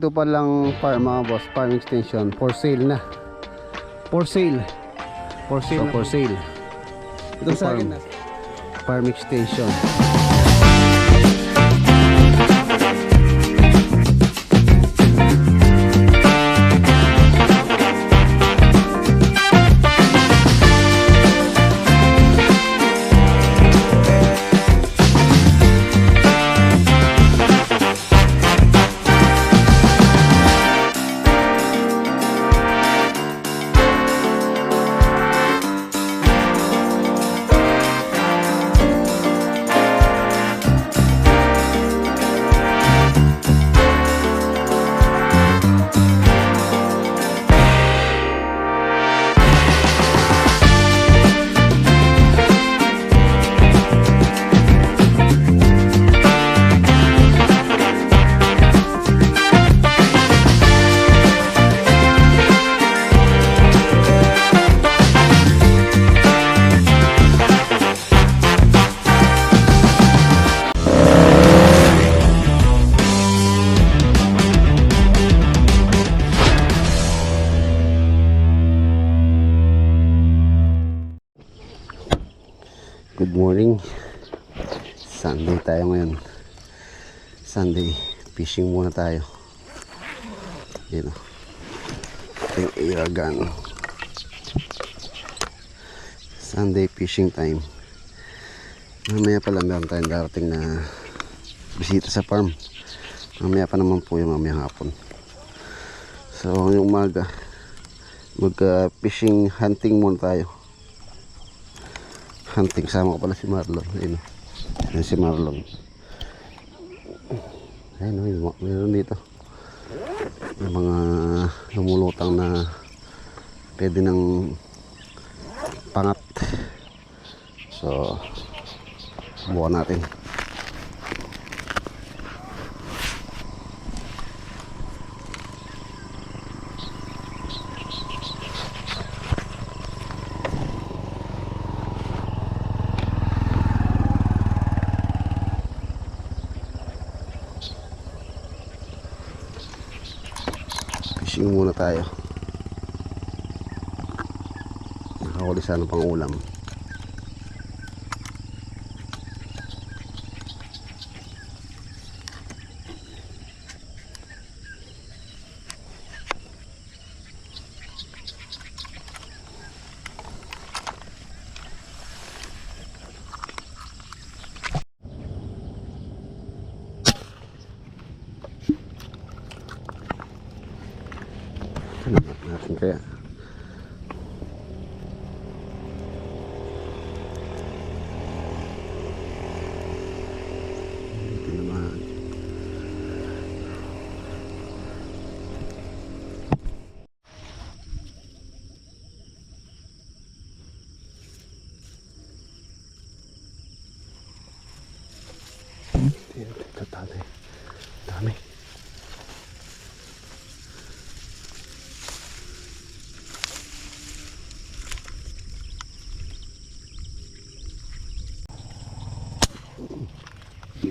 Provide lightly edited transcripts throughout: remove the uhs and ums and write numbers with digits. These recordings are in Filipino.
Ito palang farm mga boss, farm extension for sale na. For sale. For sale. So, for sale. Ito sa akin na. Farm extension. Good morning. Sunday tayo ngayon. Sunday fishing muna tayo. Yan o. Ito yung air gun. Sunday fishing time. Mamaya pa lang meron tayong darating na bisita sa farm. Mamaya pa naman po yung mamaya hapon. So yung umaga mag fishing hunting muna tayo. Hunting, sama ko pala si Marlon. Ayun, ayun si Marlon. Ayun, mayroon dito yung mga lumulutang na pwede ng pangat. So buwan natin. Fishing muna tayo. Nakahuli sana pang ulam. Ano natin kaya? Dito naman. Dito dami. Dami.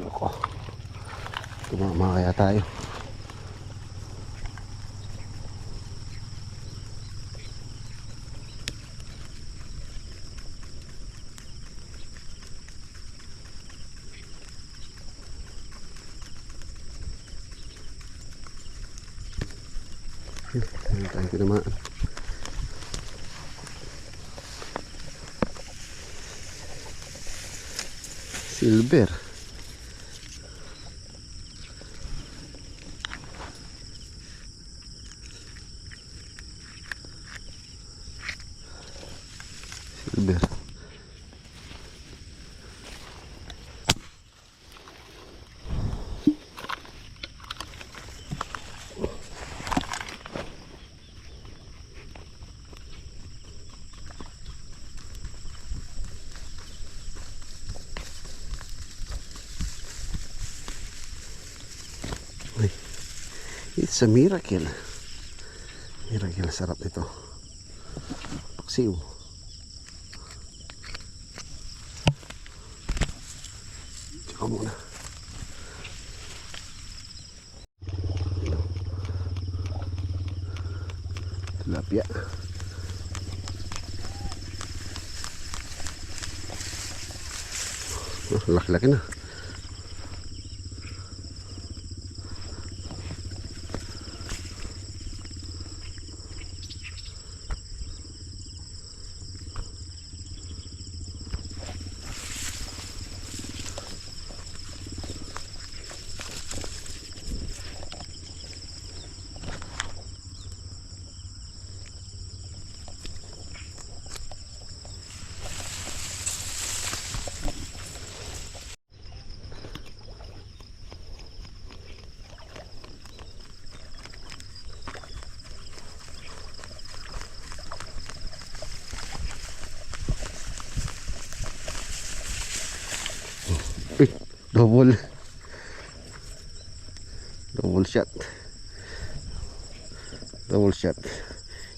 Ko. Tumama kaya tayo. Tayo tinamaan. Silver. Silver. It's a miracle. Miracle, sarap nito. Paksiw. Tsaka muna. Tilapia. Oh, laki-laki na. Uy, double shot,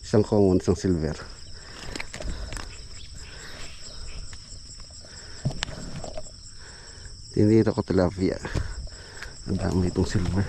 isang common, isang silver. Tinira ko tilapia, ang dami itong silver.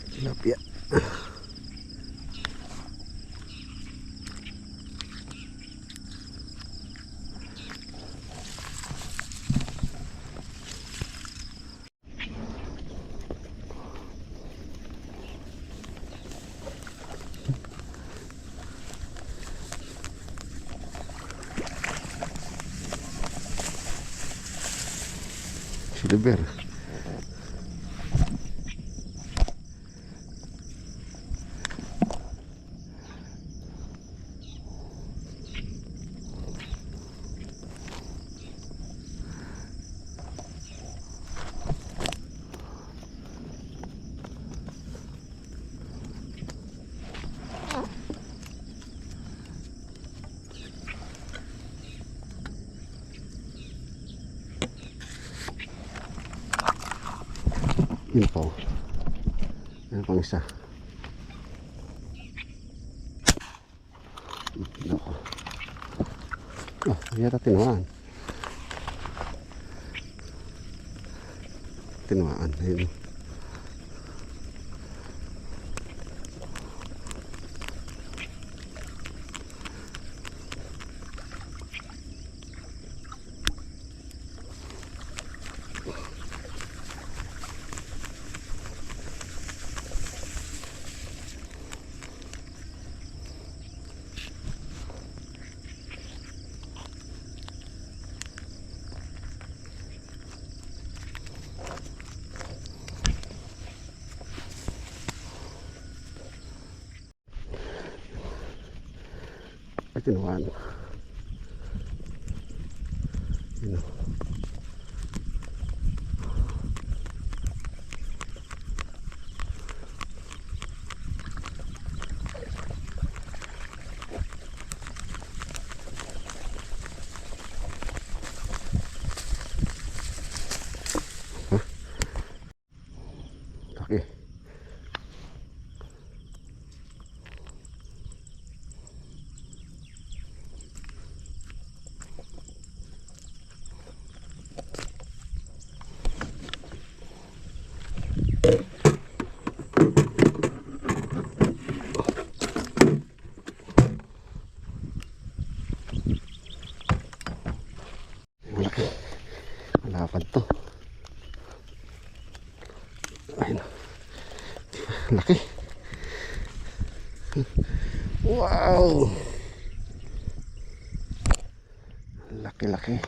Tilapia. Silver. Yun po. Yan pang isa. Nako. Oh, yata tinuaan. Ayun. Ay, tinuaan. Yun. Huh? Okay. Malaki. Malapad to. Ayun. Laki. Wow. Laki-laki.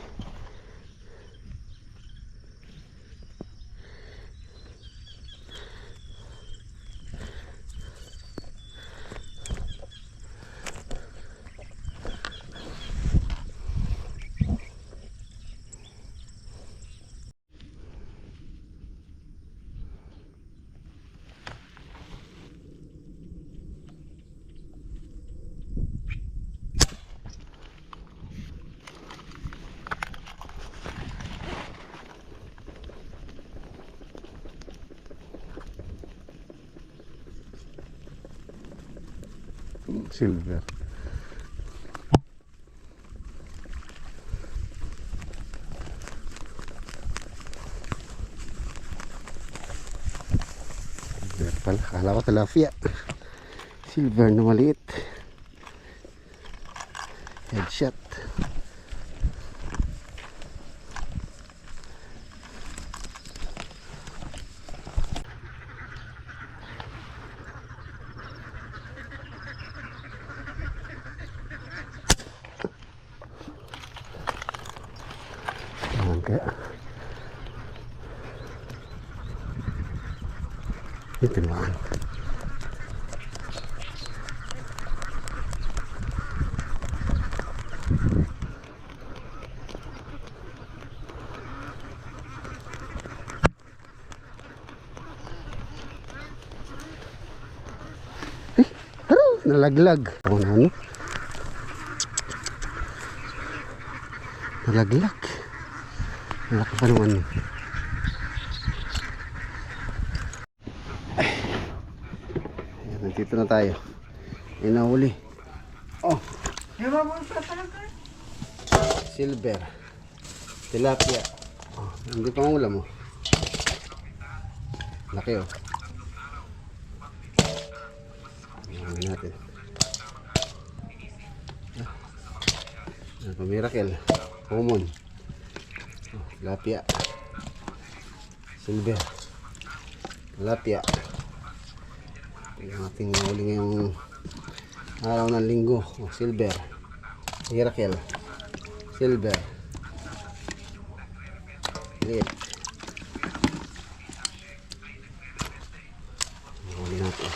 Silver. Silver pala. Kala ko tilapia. Silver na maliit. Headshot. Ayan kaya. Ito naman. Nalaglag. Ano? Nalaglag. Malaki pa naman yun. Ayan, nandito na tayo. Ayan, nahuli. Oh, silver. Tilapia. Oh, hindi pa ang ulam mo. Laki oh. Ayan natin. Miracle. Common. Oh, tilapia. Silver. Tilapia. Yung ating huli ngayong araw ng linggo. Oh, silver. Miracle. Silver. Liit. Huli natin.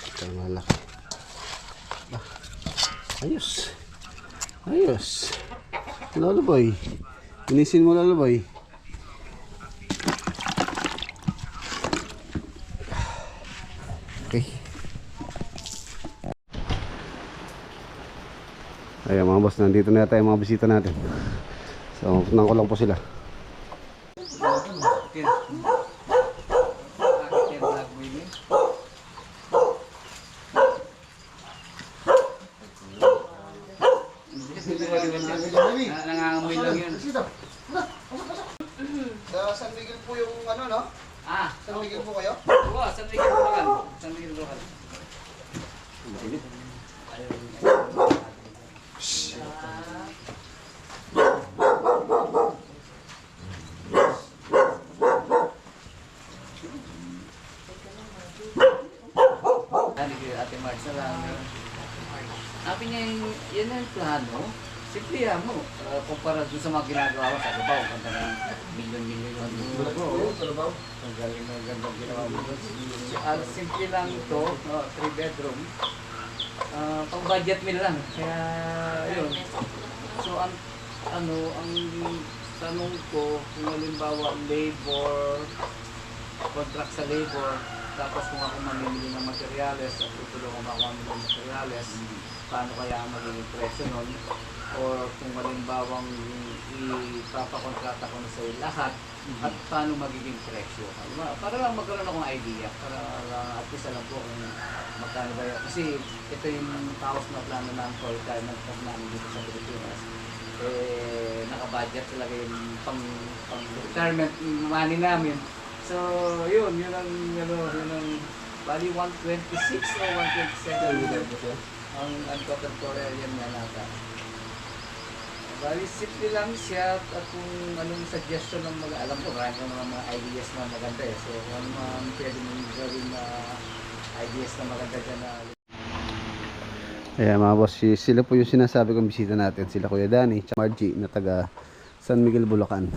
Ito ang malaki. Ayos. Ayos. Lalaboy. Inisin mo lalaboy. Okay. Ayan mga boss, nandito na tayo mga bisita natin. So, punang ko lang po sila. Nangangamoy lang yun. Sa San Miguel po yung ano, no? San Miguel po kayo? Oo, San Miguel Bulacan. San Miguel Bulacan. Ate Marcia lang. Sabi niya, yan ang plano. Simple yan mo. Kumpara doon sa mga ginagawa ko sa Davao. Kanta na milyon-milyon ang dugo. Ang galing na gandang ginawa mo doon. Simple lang ito. 3 bedroom. Pang budget meal lang. Kaya yun. So ang tanong ko, kung halimbawa labor, contract sa labor, tapos kung ako mamimili ng materyales at tutulungan ako mamimili ng materyales, paano kaya ang magiging presyo nun? Or kung halimbawang ipapakontrata ko na sa'yo lahat, at paano magiging presyo? Para lang magkaroon akong idea, para at least alam ko kung magkano ba yun. Kasi ito yung house na plano namin for retirement plan namin dito sa Pilipinas. Naka-budget talaga yung pang retirement money namin. So, yun ang bali 126 o 127 ang uncoated Korean na nata. Bali simple lang siya at kung anong suggestion ng mga, alam ko marami ng mga ideas na maganda eh. So, kung ano mga pwede mong gawin na ideas na maganda dyan na. Ayan mga boss, sila po yung sinasabi kong bisita natin. Sila Kuya Danny, Margie na taga San Miguel, Bulacan.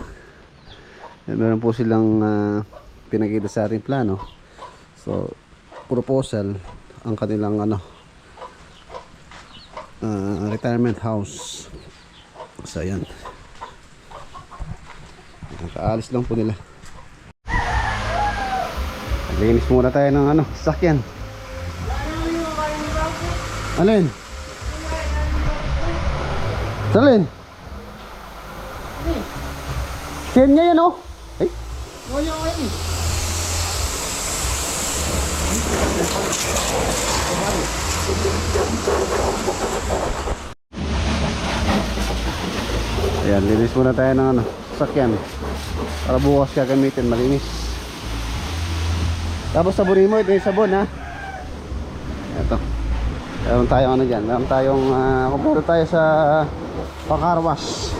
Meron po silang pinakita sa ating plano. So, proposal ang kanilang retirement house. So, ayan. Nakaalis lang po nila. Naglinis muna tayo ng sasakyan. Alin? Salin? Ken niya yan oh. Ay. Ayan, linis muna tayo ng ano, sakyan para bukas gagamitin, malinis. Tapos sabunin mo, ito yung sabon ha. Ito, meron tayong ano dyan, meron tayong kumpara tayo sa car wash.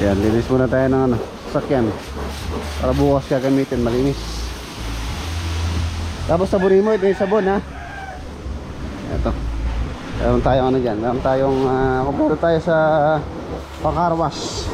Ayan, linis muna tayo ng ano, sakyan para bukas gagamitin, malinis. Tapos sabunin mo, ito yung sabon ha. Ito, meron tayong ano dyan, meron tayong kumpara tayo sa car wash.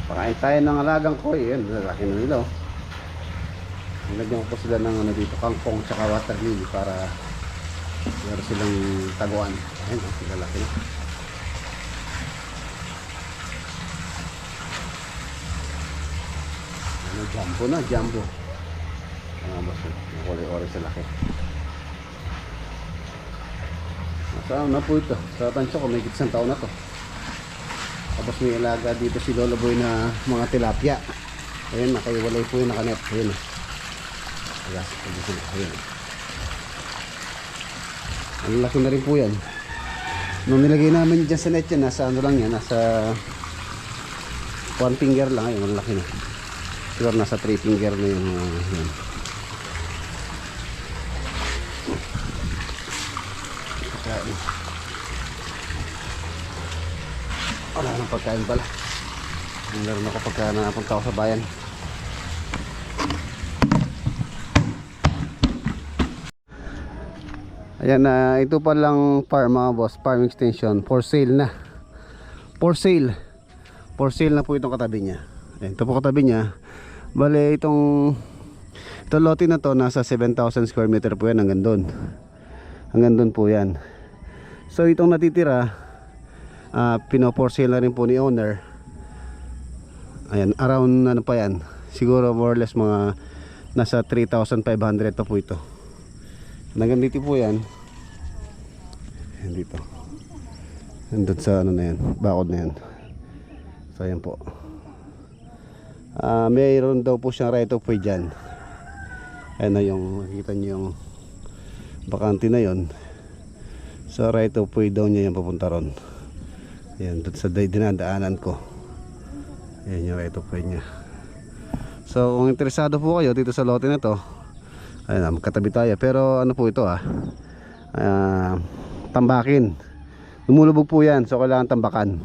Pakain tayo ng alagang koy. Yan, lalaki na nila oh. Nilagyan ko po sila ng ano dito, kangkong tsaka water lily para meron silang taguan. Ayan, sila laki na. Ano, jumbo na, jumbo. Kulay-orange sa laki. Nasaan na po ito? Sa tansyo ko, may gitsang taon na to. Tapos may ilaga dito si Lolo Boy na mga tilapia. Ayan, nakaiwalay po yung nakanet. Ayan. Ayan. Ang laki na rin po yan. Nung nilagay namin dyan sa net yan, nasa ano lang yan, nasa 1 finger lang. Ayun, ang laki na. Siguro nasa 3 finger na yung yan. Wala nang pagkain pala. Meron ako pagka napunta ako sa bayan. Ayan na, ito pa lang farm mga boss, farm extension for sale na. For sale. For sale na po itong katabi niya. Ayan, ito po katabi niya. Bale itong lote na to nasa 7,000 square meter po yan, hanggang doon. Hanggang doon po yan. So itong natitira, pino-for sale na rin po ni owner. Ayan, around ano pa yan, siguro more or less mga nasa 3,500 pa po ito. Nagandito po yan. Ayan dito. Nandun sa ano na yan, bakod na yan. So ayan po. Mayroon daw po siyang right of way dyan. Ayan na yung, makikita nyo yung bakante na yon. So right of way daw niya yung papunta ron. Ayan, doon sa dinadaanan ko. Ayan yung right of way niya. So kung interesado po kayo dito sa lote na to, ayan, magkatabi tayo. Pero ano po ito tambakin. Lumulubog po yan, so kailangan tambakan.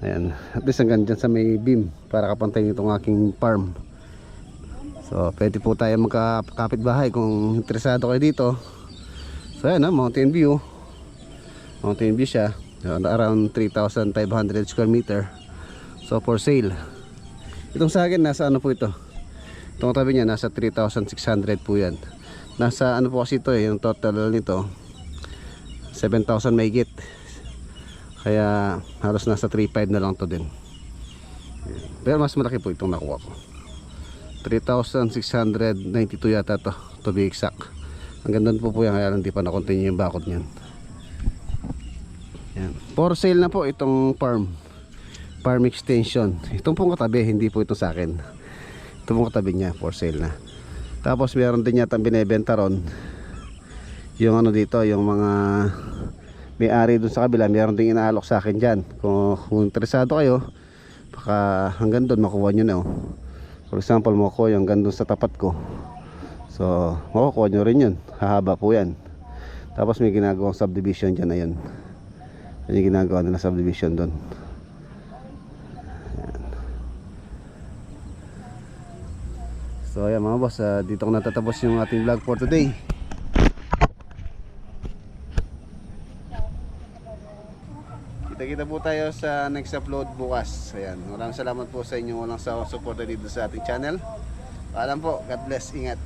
Ayan, at least hanggang dyan sa may beam para kapantay itong aking farm. So pwede po tayo magkakapit bahay kung interesado kayo dito. So ayan, mountain view. Mountain view siya, around 3,500 square meter. So for sale. Itong sa akin nasa ano po ito, itong tabi niya nasa 3,600 po yan. Nasa ano po kasi ito yung total nito 7,000 mahigit. Kaya halos nasa 3,500 na lang to din. Pero mas malaki po itong nakuha ko. 3,692 yata to be exact. Ang ganda po yan, kaya hindi pa na-continue yung bakod niyan. Yan. For sale na po itong farm extension. Itong pong katabi, hindi po ito sa akin. Ito pong katabi niya, for sale na. Tapos meron din yata binebenta ron. yung ano dito, yung mga may-ari dun sa kabila, meron ding inaalok sa akin dyan. Kung interesado kayo, baka hanggang doon makuha nyo na oh. For example, makukuha yung hanggang doon sa tapat ko. So makukuha nyo rin yun, hahaba po yan. Tapos may ginagawang subdivision dyan, ayun. Yan yung ginagawa nila subdivision doon. So ayan mga boss, dito ko natatapos yung ating vlog for today. Kita-kita po tayo sa next upload bukas. Ayan, maraming salamat po sa inyo walang sawang suporta dito sa ating channel. Paalam po, God bless, ingat.